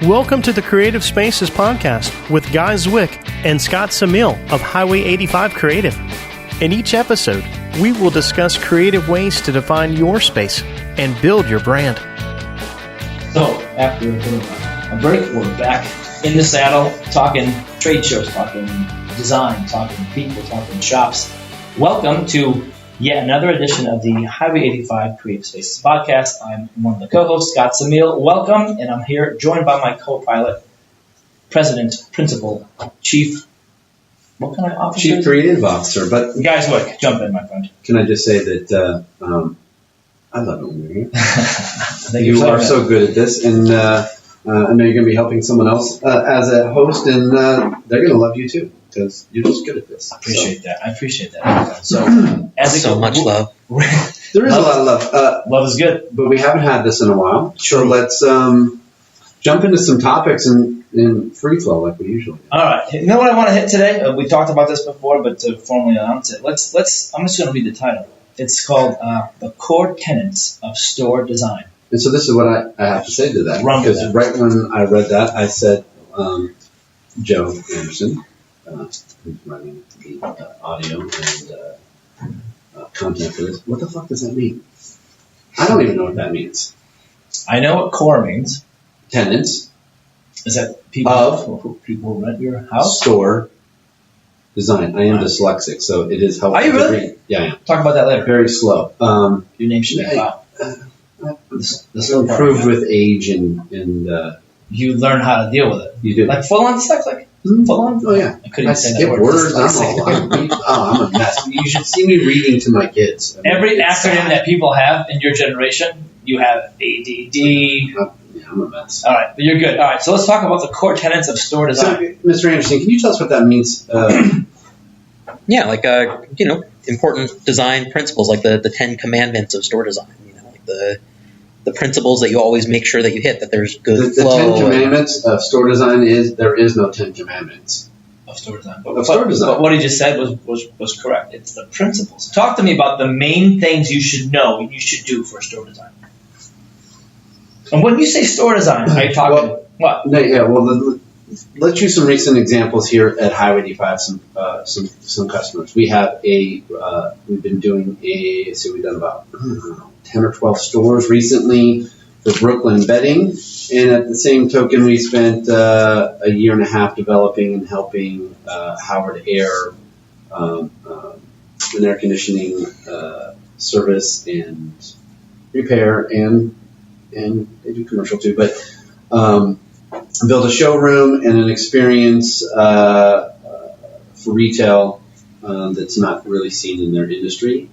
Welcome to the Creative Spaces Podcast with Guy Zwick and Scott Samil of Highway 85 Creative. In each episode, we will discuss creative ways to define your space and build your brand. So, after a break, we're back in the saddle, talking trade shows, talking design, talking people, talking shops. Welcome to yet another edition of the Highway 85 Creative Spaces Podcast. I'm one of the co-hosts, Scott Samil. Welcome, and I'm here joined by my co-pilot, President, Principal, Chief, what kind of officer? Chief Creative Officer. But Guy Zwick, jump in, my friend. Can I just say that I love it when you're here. You are so good at this, and I know you're going to be helping someone else as a host, and they're going to love you too. Because you're just good at this. I appreciate that. So, much love. There is a lot of love. Love is good. But we haven't had this in a while. So let's jump into some topics in free flow like we usually do. All right. You know what I want to hit today? We talked about this before, but to formally announce it, I'm just going to read the title. It's called The Core Tenants of Store Design. And so this is what I have to say to that. Because right when I read that, I said, Joe Anderson, who's running the audio and content for this. What the fuck does that mean? I don't even know what that means. I know what core means. Tenants. Is that people who rent your house? Store design. I am dyslexic, so it is helpful. Are you really? to read. Yeah, I am. Talk about that later. Very slow. Your name should be Bob. Improved with age and you learn how to deal with it. You do. Like full-on dyslexic? Full-on? Oh, yeah. I couldn't say skip that word. words. I'm a mess. You should see me reading to my kids. Every acronym that people have in your generation, you have ADD. Yeah, I'm a mess. All right, but you're good. All right, so let's talk about the core tenets of store design. So, Mr. Anderson, can you tell us what that means? Yeah, like important design principles, like the 10 commandments of store design. Like the principles that you always make sure that you hit, that there's good the flow. 10 commandments of store design is there is no 10 commandments of store design. Of store design. But what he just said was correct. It's the principles. Talk to me about the main things you should know and you should do for store design. And when you say store design, are you talking what? Let's use some recent examples here at Highway 85. Some customers. We have we've been doing we've done about 10 or 12 stores recently for Brooklyn bedding, and at the same token, we spent a year and a half developing and helping Howard Air, an air conditioning service and repair, and they do commercial too, but build a showroom and an experience for retail that's not really seen in their industry.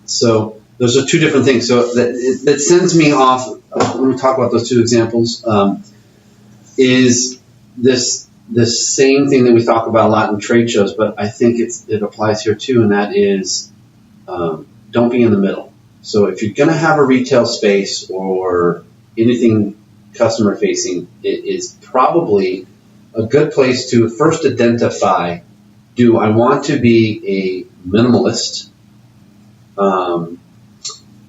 So those are two different things. So that sends me off, when we talk about those two examples, is this same thing that we talk about a lot in trade shows, but I think it applies here too, and that is don't be in the middle. So if you're going to have a retail space or anything customer facing, it is probably a good place to first identify, do I want to be a minimalist,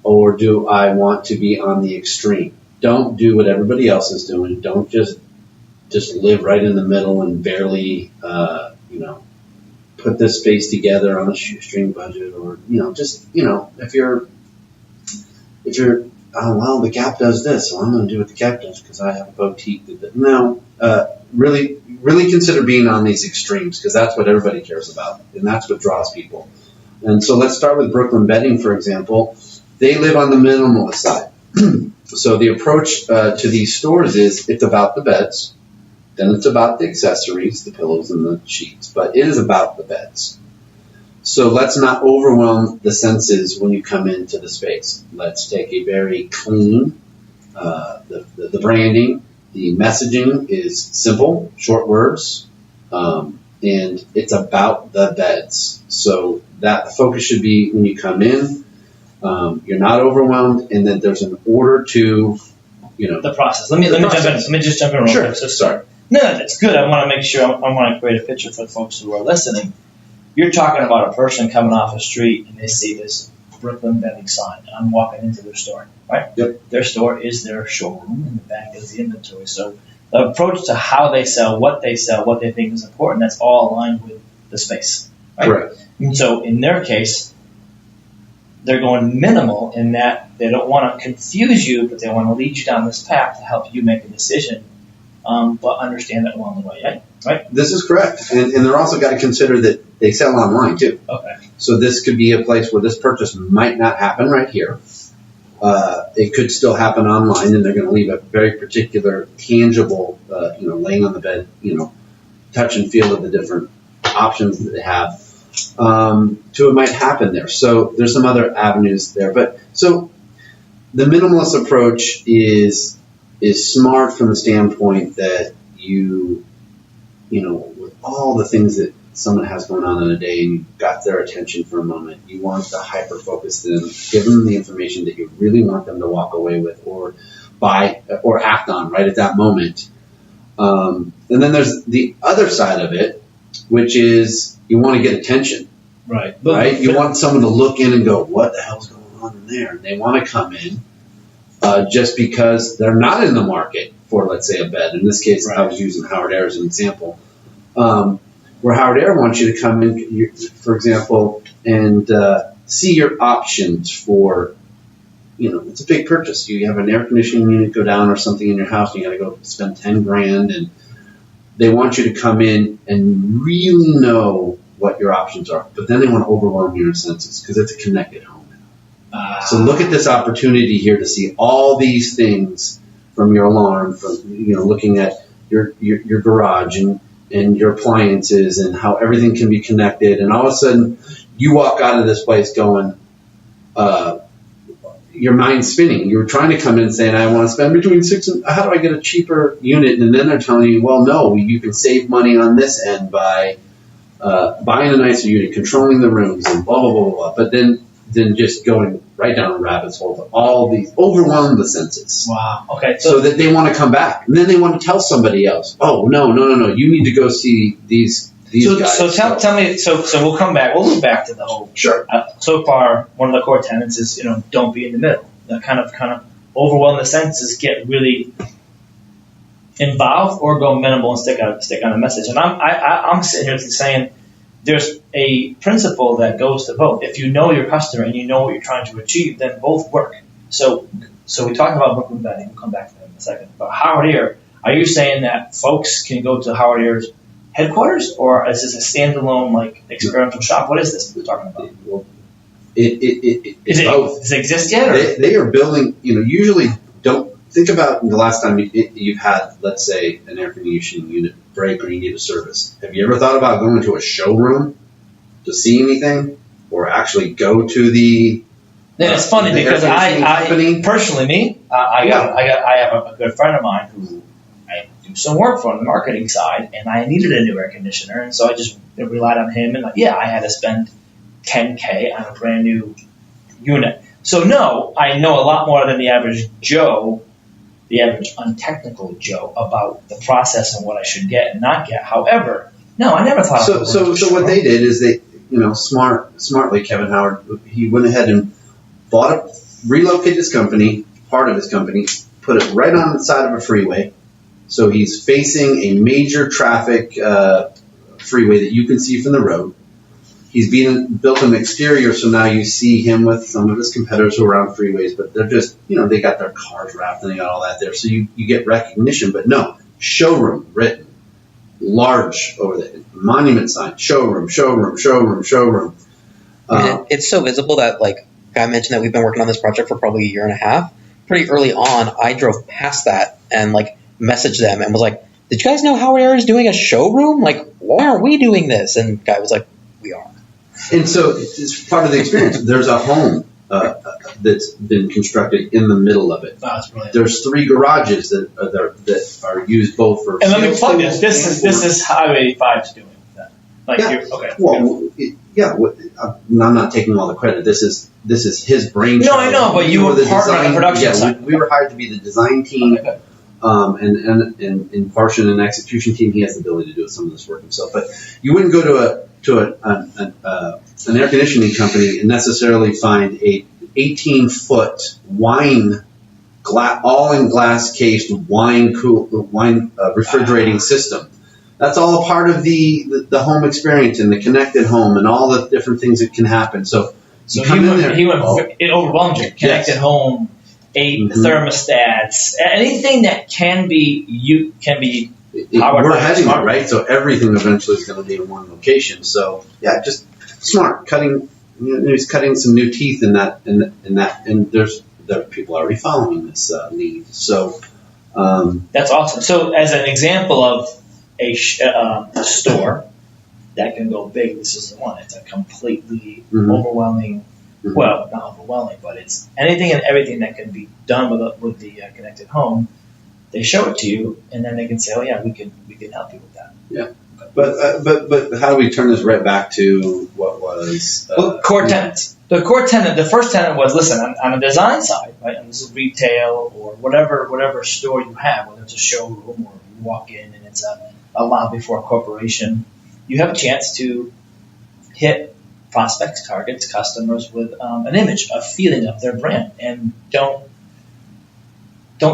or do I want to be on the extreme? Don't do what everybody else is doing. Don't just live right in the middle and barely, put this space together on a shoestring budget, or, if you're, the Gap does this, so I'm going to do what the Gap does because I have a boutique. No, really consider being on these extremes, because that's what everybody cares about, and that's what draws people. And so let's start with Brooklyn Bedding, for example. They live on the minimalist side. So the approach to these stores is it's about the beds, then it's about the accessories, the pillows and the sheets, but it is about the beds. So let's not overwhelm the senses when you come into the space. Let's take a very clean, the branding, the messaging is simple, short words, and it's about the beds. So that the focus should be when you come in, you're not overwhelmed, and that there's an order to, the process. Let me just jump in real quick. So start. No, that's good. I want to make sure. I want to create a picture for the folks who are listening. You're talking about a person coming off a street and they see this Brooklyn bedding sign, and I'm walking into their store, right? Yep. Their store is their showroom, and the back is the inventory. So the approach to how they sell, what they think is important, that's all aligned with the space. Right? Correct. And so in their case, they're going minimal in that they don't want to confuse you, but they want to lead you down this path to help you make a decision, but understand it along the way, right? This is correct. And they're also got to consider that they sell online too. Okay. So this could be a place where this purchase might not happen right here. It could still happen online, and they're going to leave a very particular, tangible, laying on the bed, touch and feel of the different options that they have. To it might happen there. So there's some other avenues there. But so the minimalist approach is smart from the standpoint that with all the things that someone has going on in a day and you've got their attention for a moment, you want to hyper focus them, give them the information that you really want them to walk away with or buy or act on right at that moment. And then there's the other side of it, which is you want to get attention. Right. Right? You want someone to look in and go, what the hell's going on in there? And they want to come in just because they're not in the market for, let's say, a bed. In this case, I was using Howard Air as an example. Where Howard Air wants you to come in, for example, and see your options for, it's a big purchase. You have an air conditioning unit go down or something in your house, and you got to go spend $10,000, and they want you to come in and really know what your options are. But then they want to overwhelm your senses because it's a connected home. So look at this opportunity here to see all these things from your alarm, from looking at your garage and your appliances and how everything can be connected. And all of a sudden, you walk out of this place going, your mind's spinning. You were trying to come in saying, I want to spend between how do I get a cheaper unit? And then they're telling you, well, no, you can save money on this end by buying a nicer unit, controlling the rooms, and blah, blah, blah, blah. But then just going right down a rabbit's hole to all these, overwhelm the senses. Wow. Okay. So that they want to come back. And then they want to tell somebody else, oh, no, you need to go see these guys. So tell me, so we'll come back, we'll look back to the whole. Sure. So far, one of the core tenets is, don't be in the middle. That kind of overwhelm the senses, get really involved or go minimal and stick on a message. And I'm sitting here saying, there's a principle that goes to both. If you know your customer and you know what you're trying to achieve, then both work. So we talked about Brooklyn Bedding. We'll come back to that in a second. But Howard Air, are you saying that folks can go to Howard Air's headquarters, or is this a standalone experiential shop? What is this we're talking about? Well, it's both. Does it exist yet? Or? They are building. Usually don't think about the last time you've had, let's say, an air conditioning unit break or you need a service. Have you ever thought about going to a showroom to see anything, or actually go to the? Then it's funny because I personally, I have a good friend of mine who I do some work for on the marketing side, and I needed a new air conditioner, and so I just relied on him, and I had to spend $10,000 on a brand new unit. So no, I know a lot more than the average Joe, the average untechnical Joe, about the process and what I should get and not get. However, no, I never thought. So what they did is they, smartly, Kevin Howard, he went ahead and relocated his company, part of his company, put it right on the side of a freeway. So he's facing a major traffic freeway that you can see from the road. He's built an exterior, so now you see him with some of his competitors who are on freeways, but they're just, they got their cars wrapped and they got all that there. So you get recognition, but no, showroom written, large over there, monument sign, showroom. It's so visible that, I mentioned that we've been working on this project for probably a year and a half. Pretty early on, I drove past that and, messaged them and was like, did you guys know Howard Air is doing a showroom? Why aren't we doing this? And the guy was like, we are. And so it's part of the experience. There's a home that's been constructed in the middle of it. Oh, that's brilliant. There's 3 garages that are used both for. And let me plug this. This is Highway 85's doing that. Okay. Well, I'm not taking all the credit. This is his brainchild. No, I know, but you were part of the production side. We were hired to be the design team. Okay. And in portion and execution team, he has the ability to do some of this work himself. But you wouldn't go to an air conditioning company and necessarily find a 18-foot wine all in glass cased wine refrigerating system. That's all a part of the home experience and the connected home and all the different things that can happen. So he went it overwhelmed you. Connected home, 8 thermostats, anything that can be powered. We're heading there, right? So everything eventually is going to be in one location. So yeah, just smart cutting. He's cutting some new teeth in that, and there are people already following this lead. So that's awesome. So as an example of a store that can go big, this is the one. It's a completely overwhelming. Well, not overwhelming, but it's anything and everything that can be done with the connected home. They show it to you, and then they can say, "Oh yeah, we can help you with that." Yeah, but how do we turn this right back to what was core tenants? The core tenant, the first tenant was, listen, on the design side, right? And this is retail or whatever store you have, whether it's a showroom or you walk in and it's a lobby for a corporation. You have a chance to hit prospects, targets, customers with an image, a feeling of their brand, and don't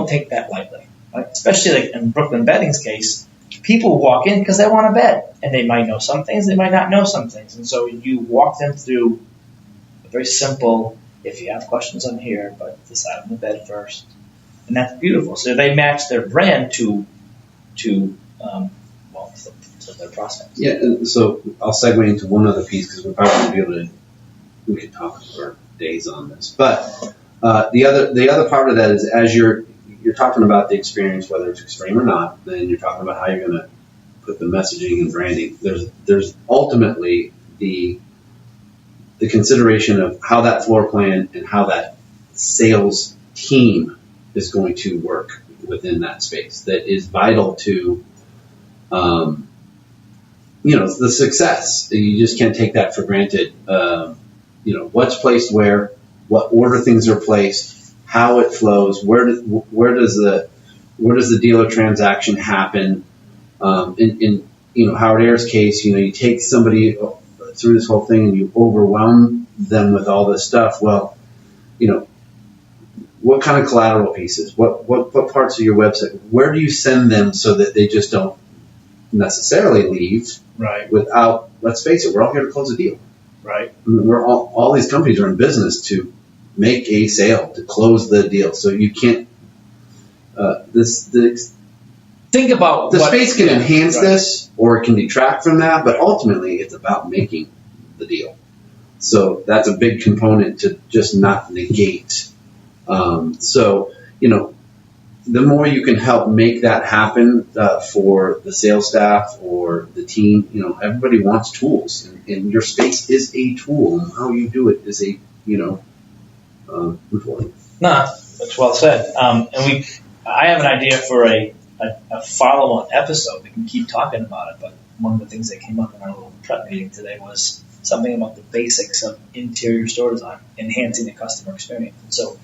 take that lightly. Right? Especially like in Brooklyn Bedding's case, people walk in because they want a bed, and they might know some things, they might not know some things, and so you walk them through a very simple. If you have questions, I'm here, but decide on the bed first, and that's beautiful. So they match their brand to their prospects. Yeah, and so I'll segue into one other piece because we're probably going to be able to. We could talk for days on this, but the other part of that is as you're talking about the experience, whether it's extreme or not, then you're talking about how you're going to put the messaging and branding. There's ultimately the consideration of how that floor plan and how that sales team is going to work within that space. That is vital to. The success. You just can't take that for granted. What's placed where, what order things are placed, how it flows, where does the dealer transaction happen? In Howard Ayer's case, you take somebody through this whole thing and you overwhelm them with all this stuff. Well, what kind of collateral pieces? What parts of your website? Where do you send them so that they just don't necessarily leave? Right. Without, let's face it, we're all here to close a deal. Right. We're all these companies are in business to make a sale, to close the deal. So you can't. Think about the space can enhance this, or it can detract from that. But ultimately, it's about making the deal. So that's a big component to just not negate. The more you can help make that happen for the sales staff or the team, everybody wants tools, and your space is a tool, and how you do it is important. No, that's well said. I have an idea for a follow-on episode. We can keep talking about it, but one of the things that came up in our little prep meeting today was something about the basics of interior store design, enhancing the customer experience. And so,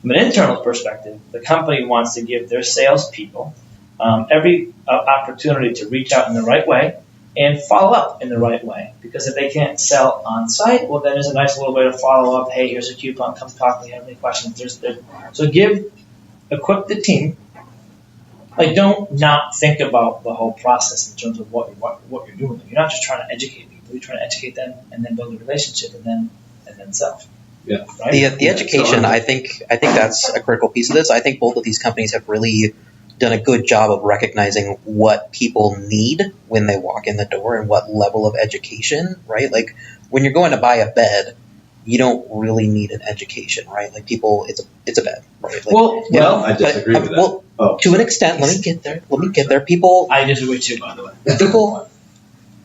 from an internal perspective, the company wants to give their salespeople every opportunity to reach out in the right way and follow up in the right way. Because if they can't sell on site, well, then there's a nice little way to follow up. Hey, here's a coupon. Come talk to me. Have any questions? So equip the team. Like, don't not think about the whole process in terms of what you're doing. You're not just trying to educate people. You're trying to educate them and then build a relationship and then sell. Yeah. Right? The education, I think that's a critical piece of this. I think both of these companies have really done a good job of recognizing what people need when they walk in the door and what level of education, right? Like, when you're going to buy a bed, you don't really need an education, right? Like, people, it's a bed, right? Like, I disagree with that. Well, to an extent, let me get there. People, I disagree too, by the way.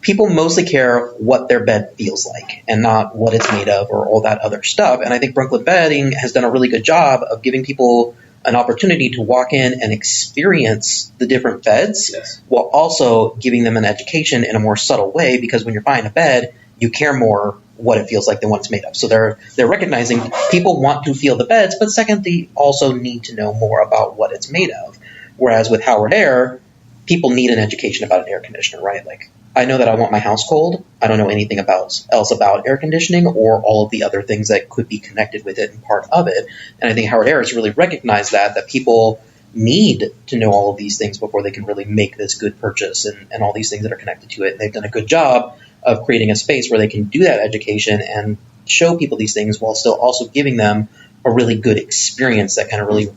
People mostly care what their bed feels like and not what it's made of or all that other stuff. And I think Brooklyn Bedding has done a really good job of giving people an opportunity to walk in and experience the different beds, yes, while also giving them an education in a more subtle way, because when you're buying a bed, you care more what it feels like than what it's made of. So they're recognizing people want to feel the beds, but second, they also need to know more about what it's made of. Whereas with Howard Ayer, people need an education about an air conditioner, right? Like, I know that I want my house cold. I don't know anything else about air conditioning or all of the other things that could be connected with it and part of it. And I think Howard Air has really recognized that people need to know all of these things before they can really make this good purchase and all these things that are connected to it. And they've done a good job of creating a space where they can do that education and show people these things while still also giving them a really good experience that kind of really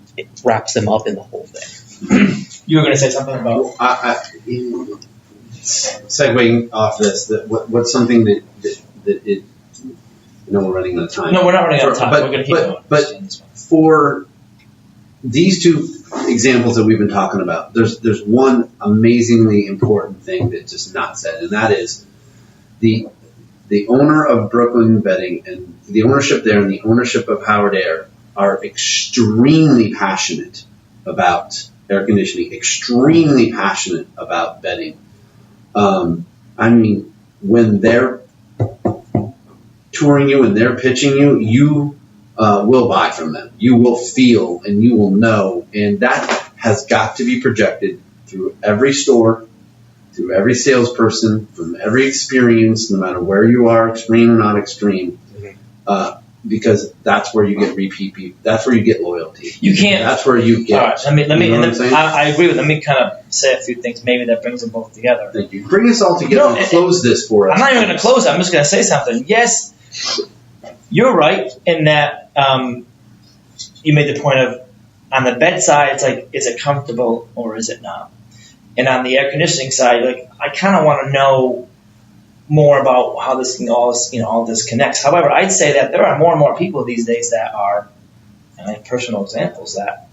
wraps them up in the whole thing. You were going to say something about... Segueing off this, what's something that it... I know we're running out of time. No, we're not running out of time. We're going to keep going. But for these two examples that we've been talking about, there's one amazingly important thing that's just not said, and that is the owner of Brooklyn Bedding and the ownership there and the ownership of Howard Air are extremely passionate about air conditioning, extremely passionate about bedding. I mean, when they're touring you and they're pitching you, you will buy from them. You will feel and you will know, and that has got to be projected through every store, through every salesperson, from every experience, no matter where you are, extreme or not extreme, because that's where you get repeat people. That's where you get loyalty. You can't. That's where you get. All right, let me. You know what I'm saying? I agree with. Let me kind of say a few things. Maybe that brings them both together. Thank you. Bring us all together and close this for us. I'm not even going to close it. I'm just going to say something. Yes, you're right in that you made the point of on the bed side, it's like, is it comfortable or is it not? And on the air conditioning side, like I kind of want to know more about how this thing all this connects. However, I'd say that there are more and more people these days that are, and I have personal examples that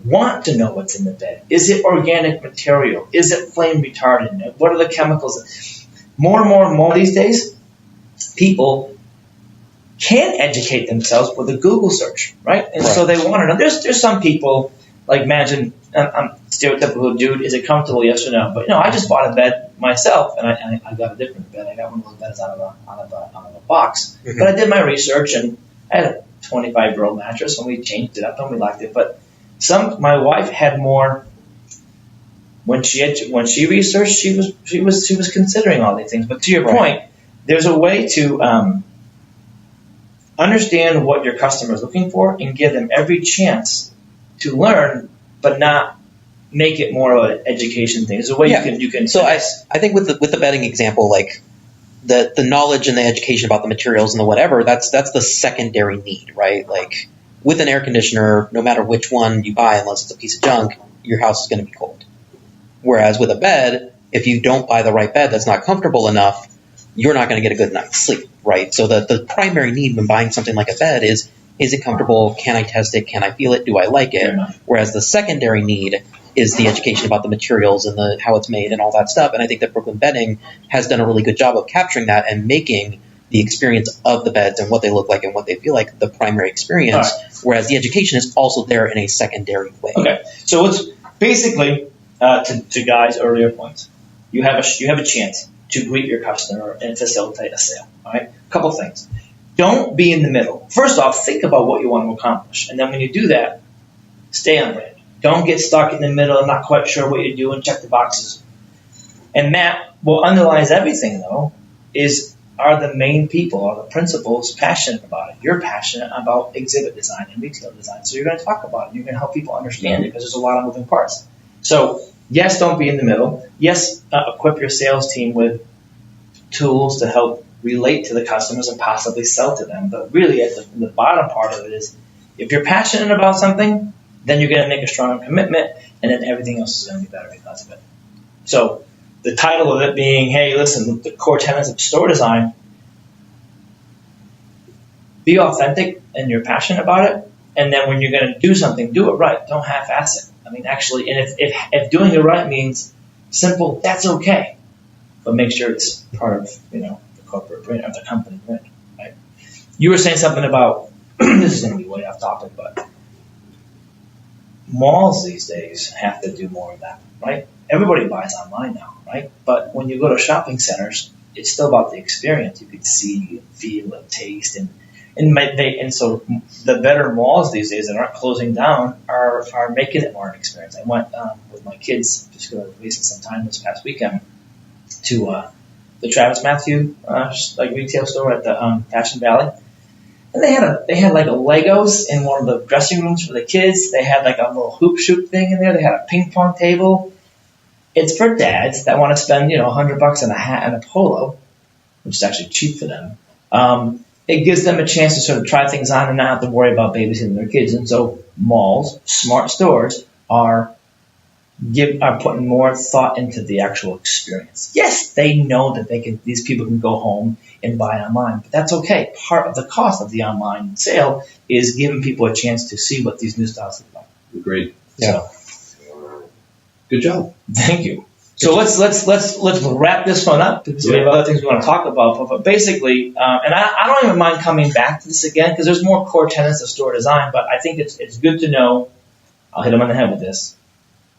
want to know what's in the bed. Is it organic material? Is it flame retardant? What are the chemicals? More and more these days, people can educate themselves with a Google search, right? And so they want to know. There's some people, like imagine, I'm stereotypical dude, is it comfortable, yes or no? But I just bought a bed myself, and I got a different bed. I got one of those beds out of a box. Mm-hmm. But I did my research, and I had a 25-year-old mattress, and we changed it up, and we liked it. But my wife had more. When she researched, she was considering all these things. But to your point, there's a way to understand what your customer is looking for and give them every chance to learn, but not make it more of an education thing. There's a way you can. So I think with the bedding example, like the knowledge and the education about the materials and the whatever, that's the secondary need, right? Like with an air conditioner, no matter which one you buy, unless it's a piece of junk, your house is going to be cold. Whereas with a bed, if you don't buy the right bed that's not comfortable enough, you're not going to get a good night's sleep, right? So the primary need when buying something like a bed is it comfortable? Can I test it? Can I feel it? Do I like it? Whereas the secondary need is the education about the materials and how it's made and all that stuff. And I think that Brooklyn Bedding has done a really good job of capturing that and making the experience of the beds and what they look like and what they feel like the primary experience, whereas the education is also there in a secondary way. Okay, so it's basically, to Guy's earlier points, you have a chance to greet your customer and facilitate a sale. All right, a couple things. Don't be in the middle. First off, think about what you want to accomplish, and then when you do that, stay on brand. Don't get stuck in the middle and not quite sure what you're doing. Check the boxes. And Matt, what underlies everything, though, are the main people, are the principals passionate about it? You're passionate about exhibit design and retail design, so you're going to talk about it. You're going to help people understand it because there's a lot of moving parts. So, yes, don't be in the middle. Yes, equip your sales team with tools to help relate to the customers and possibly sell to them. But really, at the bottom part of it is, if you're passionate about something, then you're going to make a strong commitment, and then everything else is going to be better because of it. So the title of it being, hey, listen, the core tenets of store design, be authentic and you're passionate about it, and then when you're going to do something, do it right. Don't half-ass it. I mean, actually, and if doing it right means simple, that's okay. But make sure it's part of, the corporate brand or the company brand, right? You were saying something about, this is going to be way off topic, but malls these days have to do more of that, right? Everybody buys online now, right? But when you go to shopping centers, it's still about the experience. You can see, and feel, and taste, and so the better malls these days that aren't closing down are making it more an experience. I went with my kids, just wasting some time this past weekend, to the Travis Matthew like retail store at the Passion Valley, and they had like a Legos in one of the dressing rooms for the kids. They had like a little hoop shoot thing in there. They had a ping pong table. It's for dads that want to spend $100 on a hat and a polo, which is actually cheap for them. It gives them a chance to sort of try things on and not have to worry about babysitting their kids. And so malls, smart stores are putting more thought into the actual experience. Yes, they know that these people can go home and buy online, but that's okay. Part of the cost of the online sale is giving people a chance to see what these new styles look like. Agreed. Yeah. So, good job. Thank you. So let's wrap this one up because we have other things we want to talk about. But basically, and I don't even mind coming back to this again because there's more core tenets of store design. But I think it's good to know. I'll hit them on the head with this.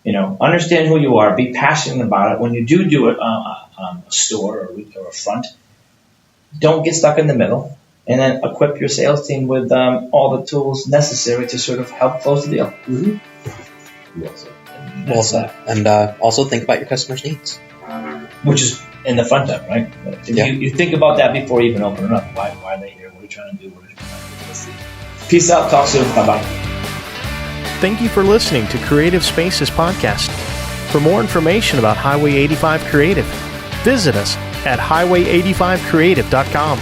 Understand who you are. Be passionate about it. When you do it, a store or a front, don't get stuck in the middle. And then equip your sales team with all the tools necessary to sort of help close the deal. Mm-hmm. Well said. And also think about your customers' needs. Which is in the front end, right? Yeah. You think about that before you even open it up. Why are they here? What are you trying to do? What are you trying to do? Let's see. Peace out. Talk soon. Bye-bye. Thank you for listening to Creative Spaces Podcast. For more information about Highway 85 Creative, visit us at highway85creative.com.